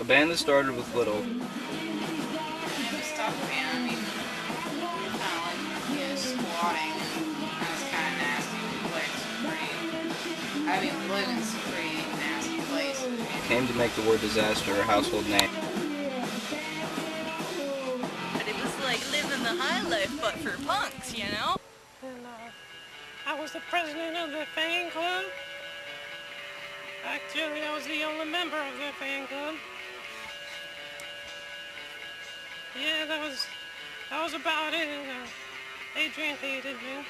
A band that started with little It was tough, man. I mean, kind of like, squatting. That was kind of nasty. We played some we live in some pretty nasty places. came to make the word disaster a household name. But it was like living the high life, but for punks, you know? And I was the president of the fan club. Actually, I was the only member of the fan club. Yeah, that was about it. Adrian hated me.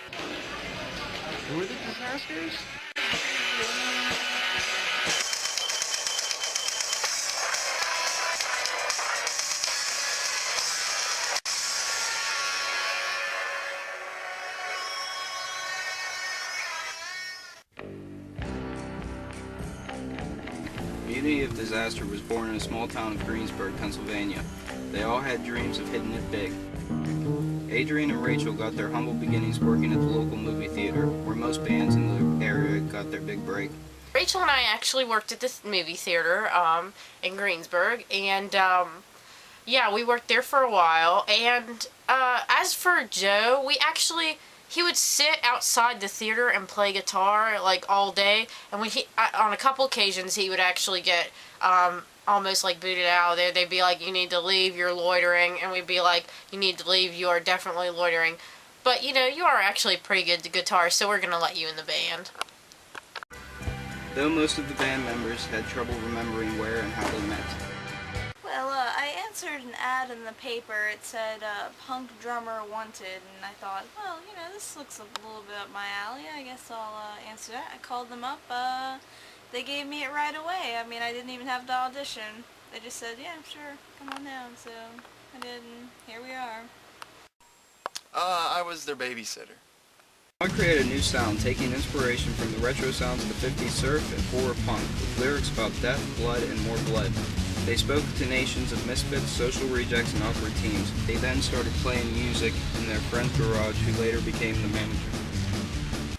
Who were the disasters? Mutiny of Disaster was born in a small town of Greensburg, Pennsylvania. They all had dreams of hitting it big. Adrian and Rachel got their humble beginnings working at the local movie theater, where most bands in the area got their big break. Rachel and I actually worked at this movie theater in Greensburg, and yeah, we worked there for a while. And as for Joe, he would sit outside the theater and play guitar like all day, and on a couple occasions he would actually get almost like booted out of there. They'd be like, "You need to leave, you're loitering," and we'd be like, "You need to leave, you are definitely loitering. But you know, you are actually pretty good at guitar, so we're gonna let you in the band." Though most of the band members had trouble remembering where and how they met. Well, I answered an ad in the paper. It said, punk drummer wanted, and I thought, well, you know, this looks a little bit up my alley. I guess I'll answer that. I called them up. They gave me it right away. I mean, I didn't even have to audition. They just said, yeah, sure, come on down. So I did, and here we are. I was their babysitter. I created a new sound, taking inspiration from the retro sounds of the 50s surf and horror punk, with lyrics about death, blood, and more blood. They spoke to nations of misfits, social rejects, and awkward teens. They then started playing music in their friend's garage, who later became the manager.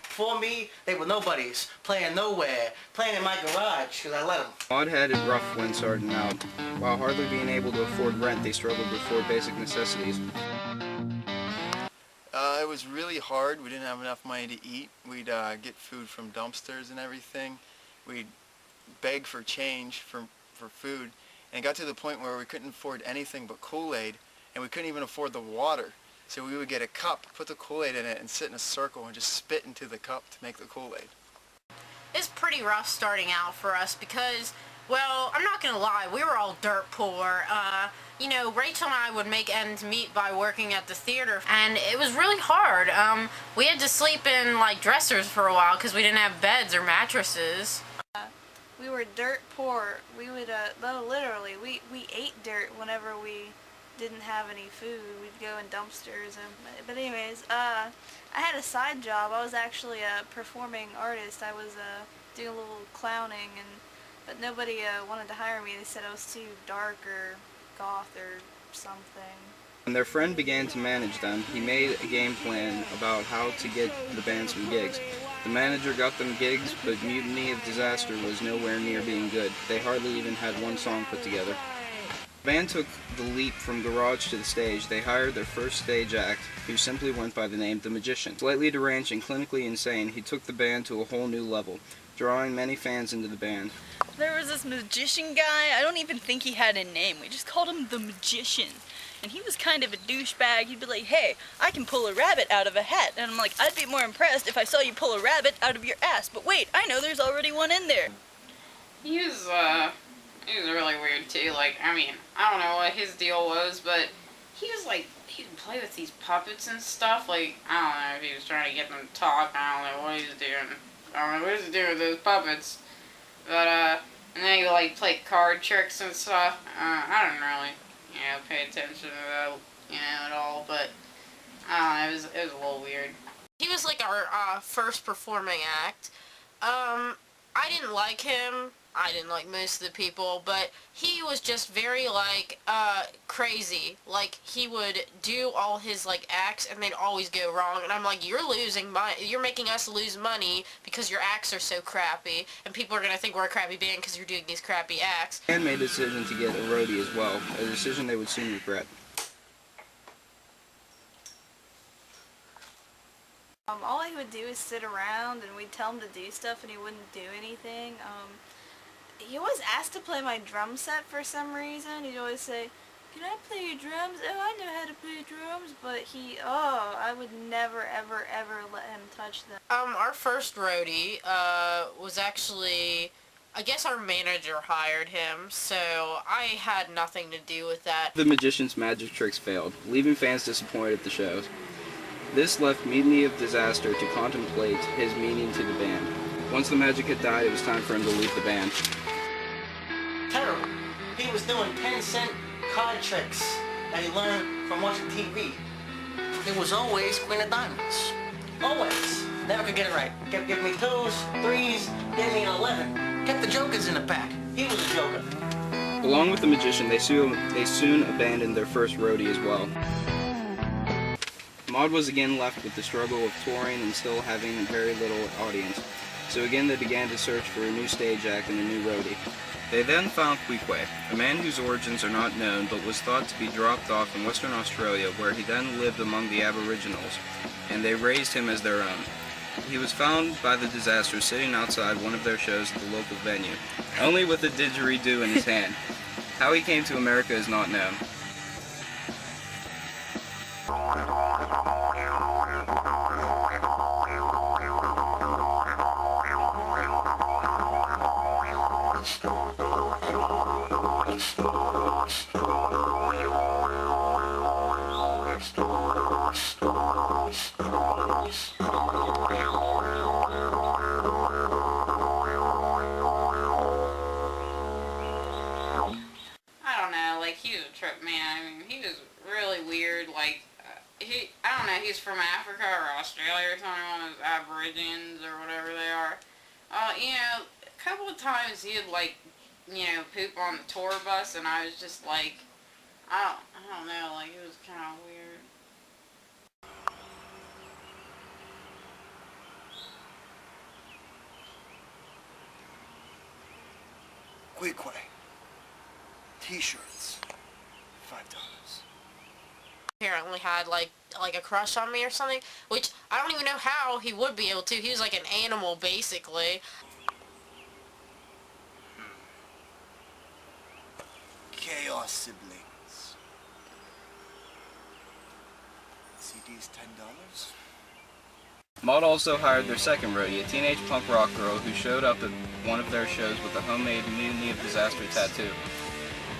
For me, they were nobodies, playing nowhere, playing in my garage, because I let them. Odd had it rough when starting out. While hardly being able to afford rent, they struggled to afford basic necessities. It was really hard. We didn't have enough money to eat. We'd get food from dumpsters and everything. We'd beg for change for food. And it got to the point where we couldn't afford anything but Kool-Aid, and we couldn't even afford the water. So we would get a cup, put the Kool-Aid in it, and sit in a circle and just spit into the cup to make the Kool-Aid. It's pretty rough starting out for us because, well, I'm not gonna lie, we were all dirt poor. You know, Rachel and I would make ends meet by working at the theater, and it was really hard. We had to sleep in, like, dressers for a while because we didn't have beds or mattresses. We were dirt poor. We would, no, literally, we ate dirt whenever we didn't have any food. We'd go in dumpsters. But anyways, I had a side job. I was actually a performing artist. I was doing a little clowning, but nobody wanted to hire me. They said I was too dark or goth or something. When their friend began to manage them, he made a game plan about how to get the band some gigs. The manager got them gigs, but Mutiny of Disaster was nowhere near being good. They hardly even had one song put together. The band took the leap from garage to the stage. They hired their first stage act, who simply went by the name The Magician. Slightly deranged and clinically insane, he took the band to a whole new level, drawing many fans into the band. There was this magician guy. I don't even think he had a name. We just called him the Magician. And he was kind of a douchebag. He'd be like, hey, I can pull a rabbit out of a hat. And I'm like, I'd be more impressed if I saw you pull a rabbit out of your ass. But wait, I know there's already one in there. He was really weird too. Like, I mean, I don't know what his deal was, but he was like, he would play with these puppets and stuff. Like, I don't know if he was trying to get them to talk. I don't know what he was doing. I don't know what he was doing with those puppets. But, and then he would, like, play card tricks and stuff. I didn't really, pay attention to that, at all. But, I don't know, it was a little weird. He was like our first performing act. I didn't like him I didn't like most of the people, but he was just very, like, crazy. Like, he would do all his, like, acts, and they'd always go wrong, and I'm like, you're making us lose money because your acts are so crappy, and people are gonna think we're a crappy band because you're doing these crappy acts. The band made the decision to get a roadie as well, a decision they would soon regret. All he would do is sit around, and we'd tell him to do stuff, and he wouldn't do anything. He always asked to play my drum set for some reason. He'd always say, "Can I play your drums?" "Oh, I know how to play drums." But I would never, ever, ever let him touch them. Our first roadie, was actually, I guess our manager hired him, so I had nothing to do with that. The magician's magic tricks failed, leaving fans disappointed at the shows. This left Mutiny of Disaster to contemplate his meaning to the band. Once the magic had died, it was time for him to leave the band. Terrible. He was doing 10-cent card tricks that he learned from watching TV. It was always Queen of Diamonds. Always. Never could get it right. Kept giving me 2s, 3s, gave me an 11. Kept the jokers in the pack. He was a joker. Along with the magician, they soon abandoned their first roadie as well. Maud was again left with the struggle of touring and still having a very little audience. So again they began to search for a new stage act and a new roadie. They then found Queequeg, a man whose origins are not known but was thought to be dropped off in Western Australia, where he then lived among the Aboriginals, and they raised him as their own. He was found by the Disasters sitting outside one of their shows at the local venue, only with a didgeridoo in his hand. How he came to America is not known. I don't know, like, he was a trip, man. I mean, he was really weird, like, I don't know, he's from Africa or Australia or something, one of those Aborigines or whatever they are. A couple of times he'd, like, poop on the tour bus, and I was just like, I don't know, like, it was kind of weird. Queequeg. T-shirts. $5. Apparently had like a crush on me or something, which I don't even know how he would be able to. He was like an animal, basically. Chaos Siblings. CD's $10. Maud also hired their second roadie, a teenage punk rock girl who showed up at one of their shows with a homemade Mutiny of Disaster tattoo.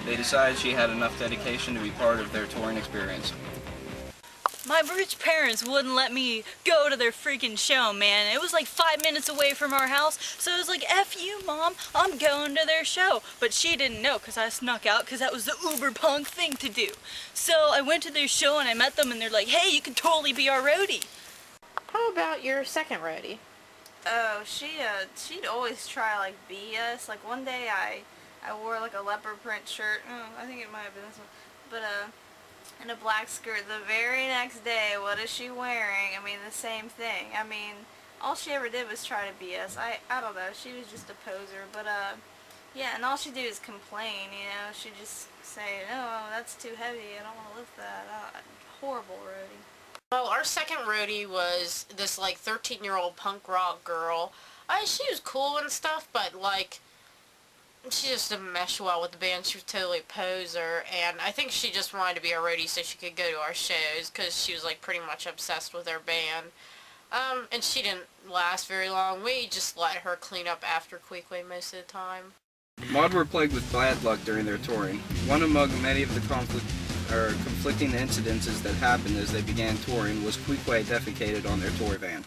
They decided she had enough dedication to be part of their touring experience. My rich parents wouldn't let me go to their freaking show, man. It was like 5 minutes away from our house, so it was like, F you, Mom, I'm going to their show. But she didn't know because I snuck out because that was the uber punk thing to do. So I went to their show and I met them and they're like, hey, you could totally be our roadie. How about your second roadie? Oh, she'd always try, like, BS. Like, one day I wore, like, a leopard print shirt. Oh, I think it might have been this one. But, and a black skirt. The very next day, what is she wearing? I mean, the same thing. I mean, all she ever did was try to BS. I don't know. She was just a poser. But, yeah, and all she'd do is complain, She'd just say, oh, that's too heavy. I don't want to lift that. Horrible roadie. Well, our second roadie was this, like, 13-year-old punk rock girl. She was cool and stuff, but, like, she just didn't mesh well with the band. She was totally a poser, and I think she just wanted to be our roadie so she could go to our shows, because she was, like, pretty much obsessed with our band. And she didn't last very long. We just let her clean up after Queequeg most of the time. Maud were plagued with bad luck during their touring. One among many of the conflicting incidences that happened as they began touring was Queequeg defecated on their tour van.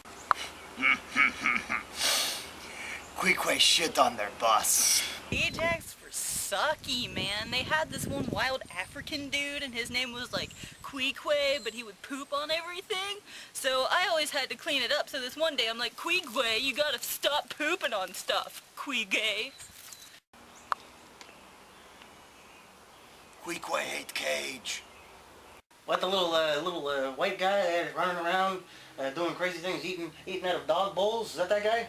Queequeg shit on their bus. Ajax were sucky, man. They had this one wild African dude and his name was like Queequeg, but he would poop on everything. So I always had to clean it up. So this one day I'm like, Queequeg, you gotta stop pooping on stuff, Queequeg. Queequeg hate cage. What, the little white guy there running around doing crazy things, eating out of dog bowls? Is that guy?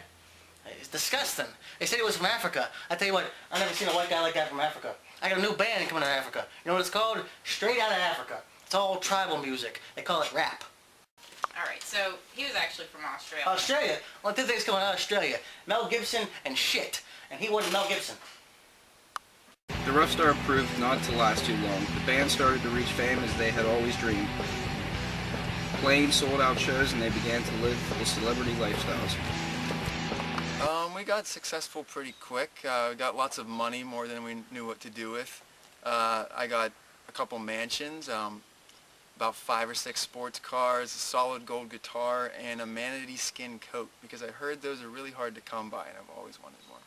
It's disgusting. They said he was from Africa. I tell you what, I've never seen a white guy like that from Africa. I got a new band coming out of Africa. You know what it's called? Straight Out of Africa. It's all tribal music. They call it rap. Alright, so he was actually from Australia. Australia? Well, two things coming out of Australia. Mel Gibson and shit. And he wasn't Mel Gibson. The rough start proved not to last too long. The band started to reach fame as they had always dreamed. Playing sold-out shows, and they began to live the celebrity lifestyles. We got successful pretty quick. We got lots of money, more than we knew what to do with. I got a couple mansions, about 5 or 6 sports cars, a solid gold guitar, and a manatee skin coat, because I heard those are really hard to come by, and I've always wanted one.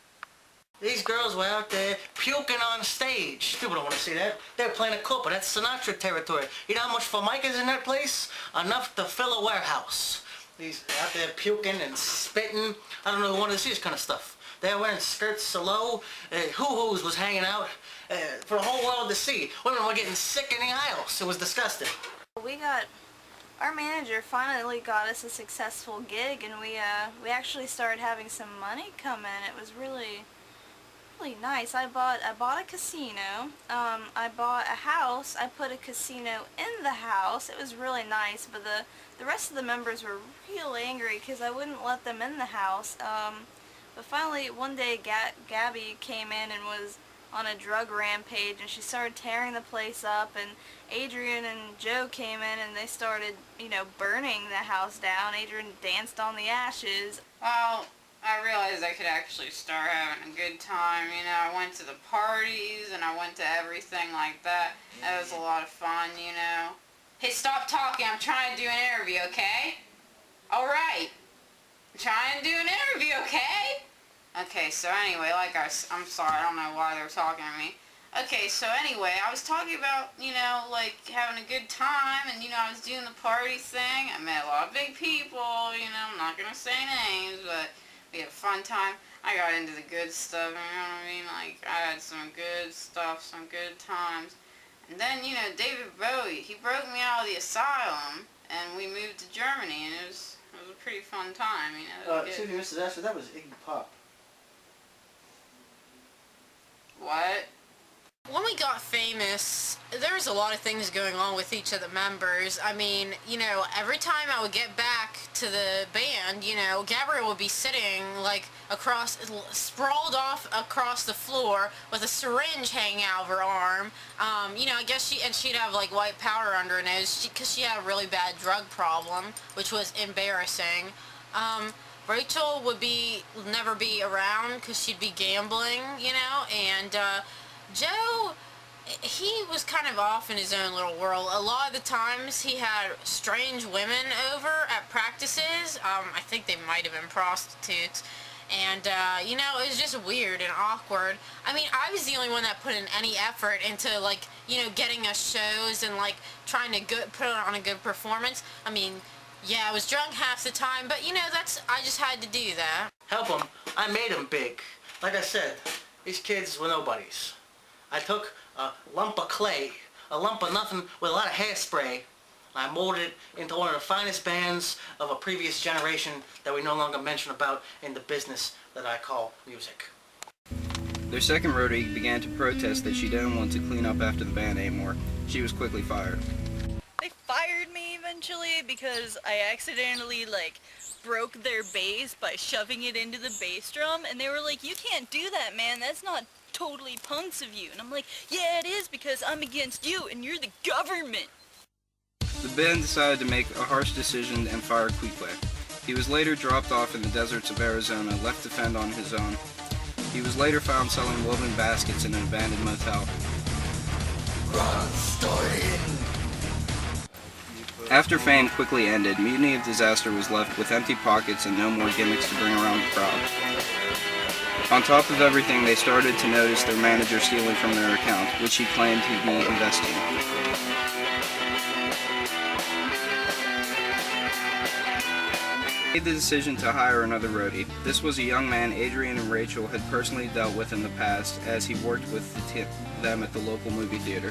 These girls were out there puking on stage. People don't want to see that. They're playing a Copa. That's Sinatra territory. You know how much Formica's in that place? Enough to fill a warehouse. These out there puking and spitting. I don't know who wanted to see this kind of stuff. They were wearing skirts so low. Hoo-hoos was hanging out for the whole world to see. Women were getting sick in the aisles. It was disgusting. Our manager finally got us a successful gig, and we actually started having some money come in. It was really nice. I bought a casino. I bought a house. I put a casino in the house. It was really nice, but the rest of the members were real angry because I wouldn't let them in the house. But finally, one day, Gabby came in and was on a drug rampage, and she started tearing the place up, and Adrian and Joe came in and they started, burning the house down. Adrian danced on the ashes. Well, I realized I could actually start having a good time. I went to the parties and I went to everything like that. That was a lot of fun, Hey, stop talking. I'm trying to do an interview, okay? Alright. I'm trying to do an interview, okay? Okay, so anyway, I'm sorry, I don't know why they were talking to me. Okay, so anyway, I was talking about, having a good time, and, I was doing the party thing. I met a lot of big people, I'm not gonna say names, but we had a fun time. I got into the good stuff, you know what I mean? I had some good stuff, some good times. And then, David Bowie, he broke me out of the asylum, and we moved to Germany, and it was a pretty fun time, Excuse me, Mrs. Asher, that was Iggy Pop. What? When we got famous, there was a lot of things going on with each of the members. I mean, every time I would get back to the band, Gabrielle would be sitting, sprawled off across the floor with a syringe hanging out of her arm. I guess she'd have, white powder under her nose because she had a really bad drug problem, which was embarrassing. Rachel would never be around because she'd be gambling, and, Joe, he was kind of off in his own little world. A lot of the times he had strange women over at practices. I think they might have been prostitutes. And, it was just weird and awkward. I mean, I was the only one that put in any effort into, getting us shows and, trying to put on a good performance. I mean, yeah, I was drunk half the time, but, I just had to do that. Help them. I made them big. Like I said, these kids were nobodies. I took a lump of clay, a lump of nothing with a lot of hairspray, and I molded it into one of the finest bands of a previous generation that we no longer mention about in the business that I call music. Their second roadie began to protest that she didn't want to clean up after the band anymore. She was quickly fired. They fired me eventually because I accidentally, broke their bass by shoving it into the bass drum, and they were like, "You can't do that, man. That's not totally punks of you." And I'm like, "Yeah, it is, because I'm against you and you're the government." The band decided to make a harsh decision and fire Queequeg. He was later dropped off in the deserts of Arizona, left to fend on his own. He was later found selling woven baskets in an abandoned motel. After fame quickly ended, Mutiny of Disaster was left with empty pockets and no more gimmicks to bring around the crowd. On top of everything, they started to notice their manager stealing from their account, which he claimed he'd be investing. They made the decision to hire another roadie. This was a young man Adrian and Rachel had personally dealt with in the past, as he worked with them at the local movie theater.